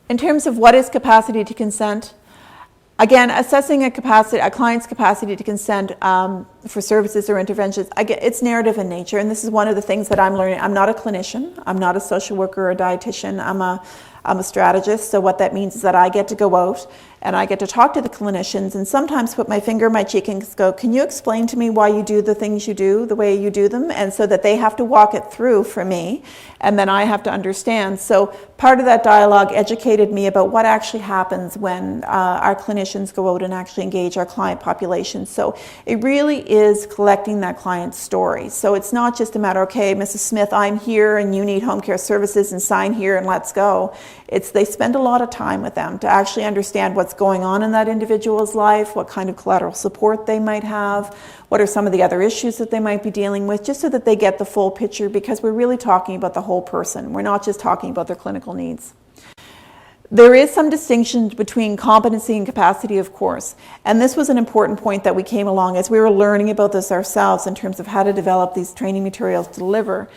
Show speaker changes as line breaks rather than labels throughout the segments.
In terms of what is capacity to consent, again, assessing a client's capacity to consent for services or interventions, it's narrative in nature, and this is one of the things that I'm learning. I'm not a clinician, I'm not a social worker or a dietitian, I'm a strategist, so what that means is that I get to go out and I get to talk to the clinicians and sometimes put my finger in my cheek and go, can you explain to me why you do the things you do, the way you do them? And so that they have to walk it through for me, and then I have to understand. So part of that dialogue educated me about what actually happens when our clinicians go out and actually engage our client population. So it really is collecting that client's story. So it's not just a matter, okay, Mrs. Smith, I'm here and you need home care services and sign here and let's go. They spend a lot of time with them to actually understand what's going on in that individual's life, what kind of collateral support they might have, what are some of the other issues that they might be dealing with, just so that they get the full picture, because we're really talking about the whole person. We're not just talking about their clinical needs. There is some distinction between competency and capacity, of course, and this was an important point that we came along as we were learning about this ourselves in terms of how to develop these training materials to deliver,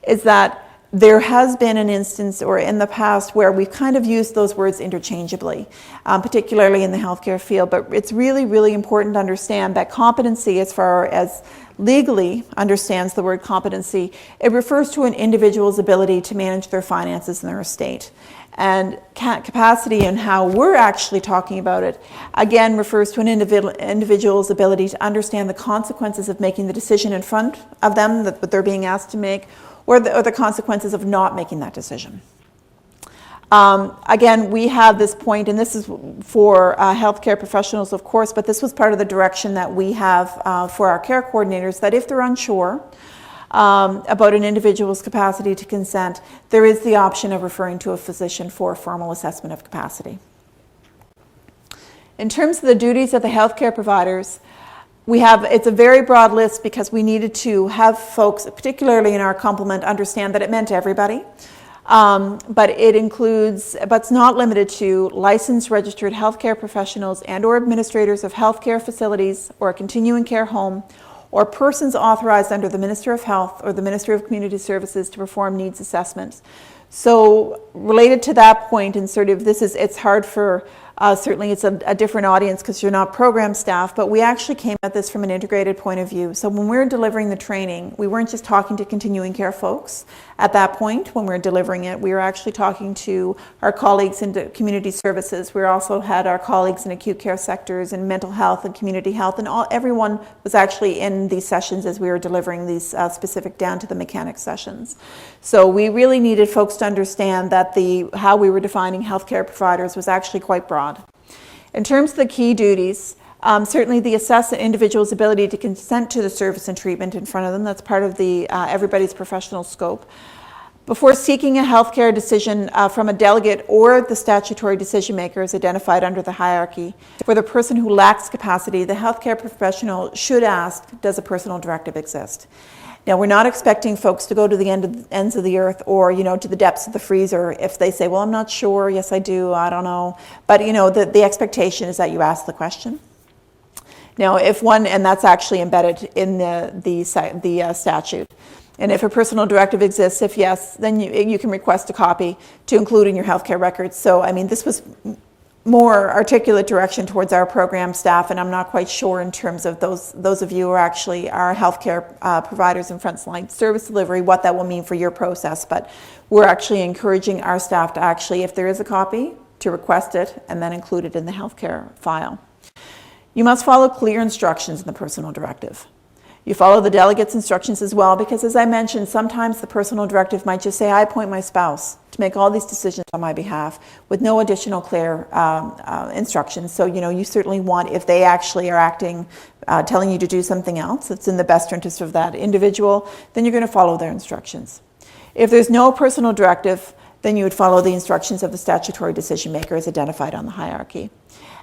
is that there has been an instance or in the past where we've kind of used those words interchangeably, particularly in the healthcare field, but it's really, really important to understand that competency, as far as legally understands the word competency, it refers to an individual's ability to manage their finances and their estate. And capacity, and how we're actually talking about it, again refers to an individual's ability to understand the consequences of making the decision in front of them that they're being asked to make, or the consequences of not making that decision. Again, we have this point, and this is for healthcare professionals, of course, but this was part of the direction that we have for our care coordinators, that if they're unsure about an individual's capacity to consent, there is the option of referring to a physician for a formal assessment of capacity. In terms of the duties of the healthcare providers, it's a very broad list because we needed to have folks, particularly in our complement, understand that it meant everybody. But it includes, but it's not limited to, licensed registered healthcare professionals and or administrators of healthcare facilities or a continuing care home, or persons authorized under the Minister of Health or the Minister of Community Services to perform needs assessments. So related to that point, and sort of it's hard for, certainly it's a different audience because you're not program staff, but we actually came at this from an integrated point of view. So when we were delivering the training, we weren't just talking to continuing care folks at that point when we were delivering it. We were actually talking to our colleagues in community services. We also had our colleagues in acute care sectors and mental health and community health, and everyone was actually in these sessions as we were delivering these specific down to the mechanics sessions. So we really needed folks to understand that how we were defining healthcare providers was actually quite broad. In terms of the key duties, certainly the assess an individual's ability to consent to the service and treatment in front of them. That's part of the everybody's professional scope. Before seeking a healthcare decision from a delegate or the statutory decision maker as identified under the hierarchy, for the person who lacks capacity, the healthcare professional should ask, does a personal directive exist? Now, we're not expecting folks to go to the ends of the earth or, to the depths of the freezer if they say, well, I'm not sure, yes, I do, I don't know. But, the expectation is that you ask the question. Now, and that's actually embedded in the statute. And if a personal directive exists, if yes, then you can request a copy to include in your healthcare records. So, this was more articulate direction towards our program staff, and I'm not quite sure in terms of those of you who are actually our healthcare providers in frontline service delivery, what that will mean for your process. But we're actually encouraging our staff to actually, if there is a copy, to request it and then include it in the healthcare file. You must follow clear instructions in the personal directive. You follow the delegate's instructions as well, because as I mentioned, sometimes the personal directive might just say, I appoint my spouse to make all these decisions on my behalf with no additional clear instructions. So, you certainly want, if they actually are acting, telling you to do something else that's in the best interest of that individual, then you're going to follow their instructions. If there's no personal directive, then you would follow the instructions of the statutory decision maker as identified on the hierarchy.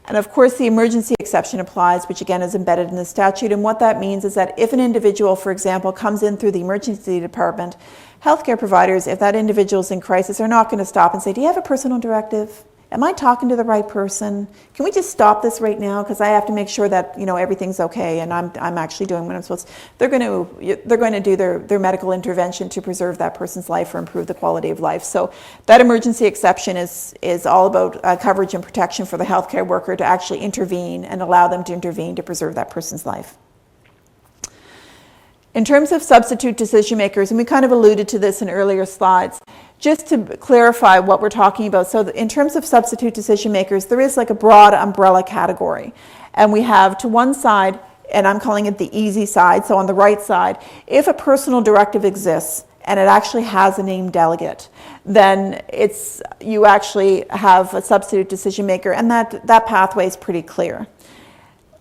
And of course, the emergency exception applies, which again is embedded in the statute. And what that means is that if an individual, for example, comes in through the emergency department, healthcare providers, if that individual is in crisis, are not going to stop and say, do you have a personal directive? Am I talking to the right person? Can we just stop this right now? Because I have to make sure that everything's okay and I'm actually doing what I'm supposed to. They're going to do their medical intervention to preserve that person's life or improve the quality of life. So that emergency exception is all about coverage and protection for the healthcare worker to actually intervene and allow them to intervene to preserve that person's life. In terms of substitute decision makers, and we kind of alluded to this in earlier slides, just to clarify what we're talking about. So in terms of substitute decision makers, there is like a broad umbrella category. And we have to one side, and I'm calling it the easy side, so on the right side, if a personal directive exists and it actually has a named delegate, then you actually have a substitute decision maker, and that pathway is pretty clear.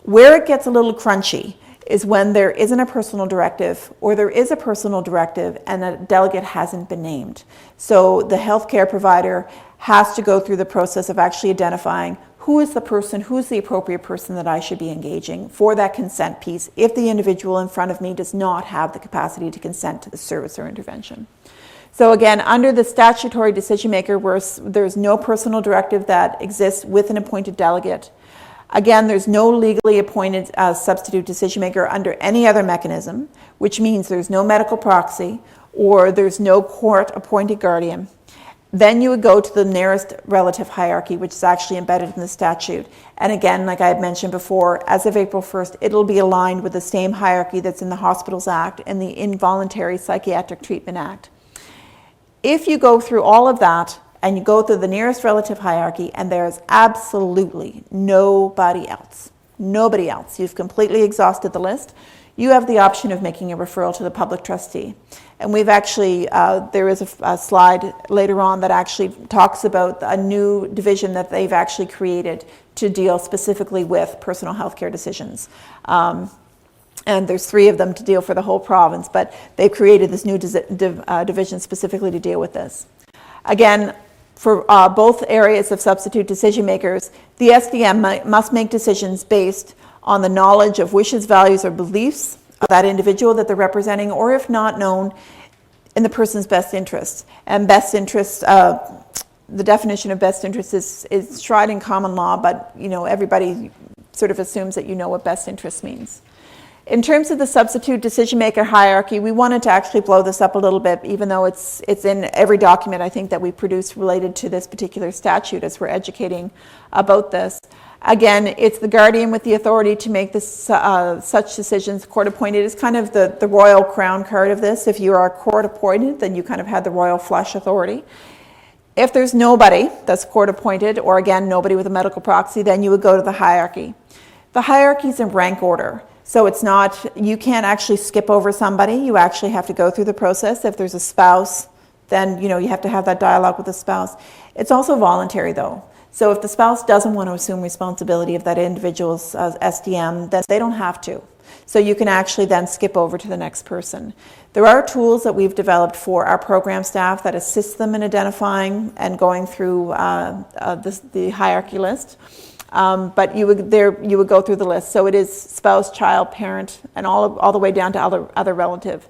Where it gets a little crunchy is when there isn't a personal directive, or there is a personal directive and a delegate hasn't been named. So the healthcare provider has to go through the process of actually identifying who is the person, who's the appropriate person that I should be engaging for that consent piece if the individual in front of me does not have the capacity to consent to the service or intervention. So again, under the statutory decision maker, where there's no personal directive that exists with an appointed delegate, again, there's no legally appointed substitute decision maker under any other mechanism, which means there's no medical proxy or there's no court-appointed guardian. Then you would go to the nearest relative hierarchy, which is actually embedded in the statute. And again, like I had mentioned before, as of April 1st, it'll be aligned with the same hierarchy that's in the Hospitals Act and the Involuntary Psychiatric Treatment Act. If you go through all of that, and you go through the nearest relative hierarchy, and there's absolutely nobody else, you've completely exhausted the list, you have the option of making a referral to the public trustee. And we've actually, there is a slide later on that actually talks about a new division that they've actually created to deal specifically with personal health care decisions. And there's 3 of them to deal for the whole province, but they've created this new division specifically to deal with this. Again, for both areas of substitute decision makers, the SDM must make decisions based on the knowledge of wishes, values, or beliefs of that individual that they're representing, or if not known, in the person's best interest. And best interest, the definition of best interest is enshrined in common law, but everybody sort of assumes that you know what best interest means. In terms of the substitute decision maker hierarchy, we wanted to actually blow this up a little bit, even though it's in every document I think that we produce related to this particular statute as we're educating about this. Again, it's the guardian with the authority to make this, such decisions. Court appointed is kind of the royal crown card of this. If you are court appointed, then you kind of had the royal flush authority. If there's nobody that's court appointed, or again, nobody with a medical proxy, then you would go to the hierarchy. The hierarchy is in rank order. So it's not, you can't actually skip over somebody. You actually have to go through the process. If there's a spouse, then you have to have that dialogue with the spouse. It's also voluntary though. So if the spouse doesn't want to assume responsibility of that individual's SDM, then they don't have to. So you can actually then skip over to the next person. There are tools that we've developed for our program staff that assist them in identifying and going through the hierarchy list. But you would go through the list. So it is spouse, child, parent, and all the way down to other relative.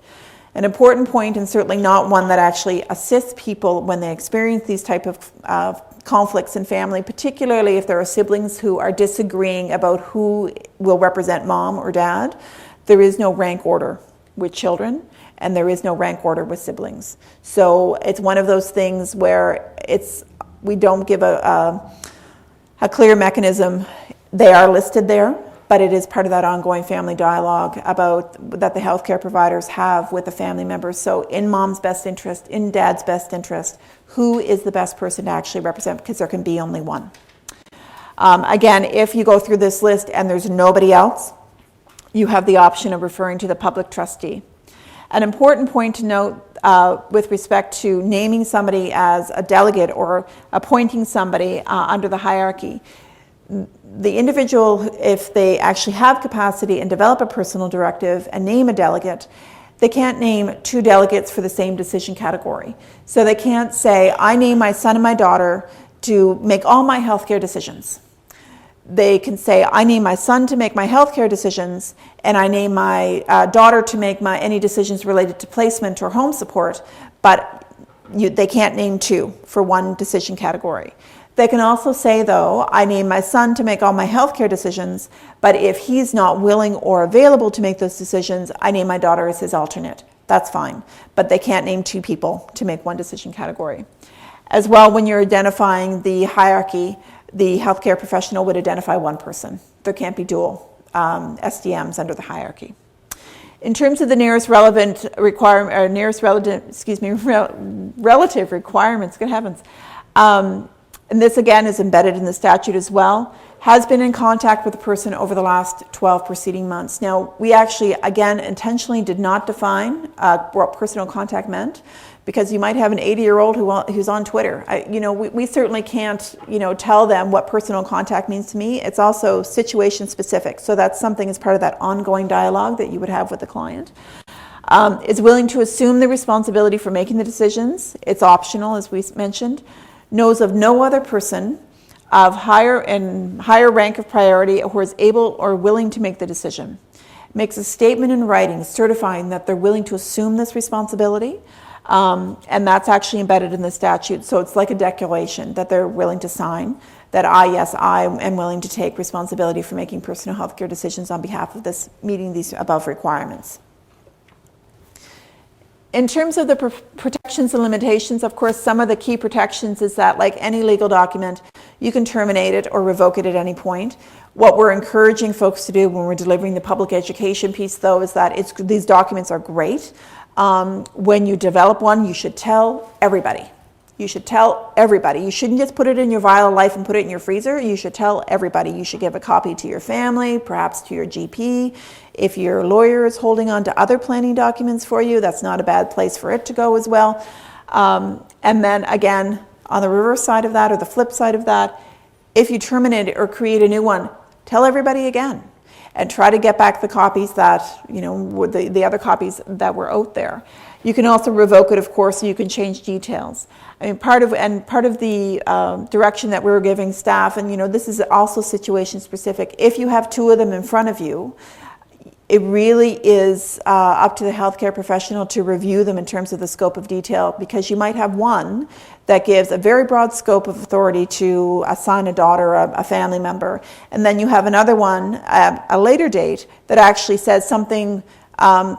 An important point, and certainly not one that actually assists people when they experience these type of conflicts in family, particularly if there are siblings who are disagreeing about who will represent mom or dad. There is no rank order with children, and there is no rank order with siblings. So it's one of those things where we don't give a clear mechanism. They are listed there, but it is part of that ongoing family dialogue that the healthcare providers have with the family members. So in mom's best interest, in dad's best interest, who is the best person to actually represent, because there can be only one. Again, if you go through this list and there's nobody else, you have the option of referring to the public trustee. An important point to note with respect to naming somebody as a delegate or appointing somebody under the hierarchy, the individual, if they actually have capacity and develop a personal directive and name a delegate, they can't name 2 delegates for the same decision category. So they can't say, I name my son and my daughter to make all my healthcare decisions. They can say, I name my son to make my healthcare decisions, and I name my daughter to make any decisions related to placement or home support, but they can't name 2 for one decision category. They can also say, though, I name my son to make all my healthcare decisions, but if he's not willing or available to make those decisions, I name my daughter as his alternate. That's fine. But they can't name two people to make one decision category. As well, when you're identifying the hierarchy, the healthcare professional would identify one person. There can't be dual SDMs under the hierarchy. In terms of the nearest relevant requirement, or nearest relative, relative requirements, good heavens, and this again is embedded in the statute as well, has been in contact with the person over the last 12 preceding months. Now, we actually, again, intentionally did not define what personal contact meant, because you might have an 80-year-old who's on Twitter. We certainly can't, tell them what personal contact means to me. It's also situation specific. So that's something as part of that ongoing dialogue that you would have with the client. Is willing to assume the responsibility for making the decisions. It's optional, as we mentioned. Knows of no other person of higher rank of priority who is able or willing to make the decision. Makes a statement in writing certifying that they're willing to assume this responsibility, and that's actually embedded in the statute. So it's like a declaration that they're willing to sign, that I am willing to take responsibility for making personal healthcare decisions on behalf of this, meeting these above requirements. In terms of the protections and limitations, of course, some of the key protections is that, like any legal document, you can terminate it or revoke it at any point. What we're encouraging folks to do when we're delivering the public education piece, though, is that these documents are great. When you develop one, you should tell everybody. You should tell everybody. You shouldn't just put it in your vial of life and put it in your freezer. You should tell everybody. You should give a copy to your family, perhaps to your GP. If your lawyer is holding on to other planning documents for you, that's not a bad place for it to go as well. And then again, on the reverse side of that, or the flip side of that, if you terminate it or create a new one, tell everybody again. And try to get back the copies that, the other copies that were out there. You can also revoke it, of course, so you can change details. I mean, part of the direction that we were giving staff, and this is also situation specific, if you have two of them in front of you, it really is up to the healthcare professional to review them in terms of the scope of detail, because you might have one that gives a very broad scope of authority to assign a daughter, a family member, and then you have another one at a later date that actually says something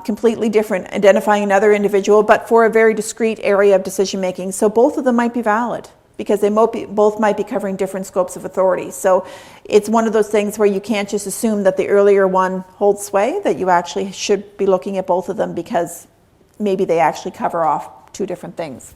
completely different, identifying another individual, but for a very discrete area of decision making. So both of them might be valid, because they both might be covering different scopes of authority. So it's one of those things where you can't just assume that the earlier one holds sway, that you actually should be looking at both of them, because maybe they actually cover off two different things.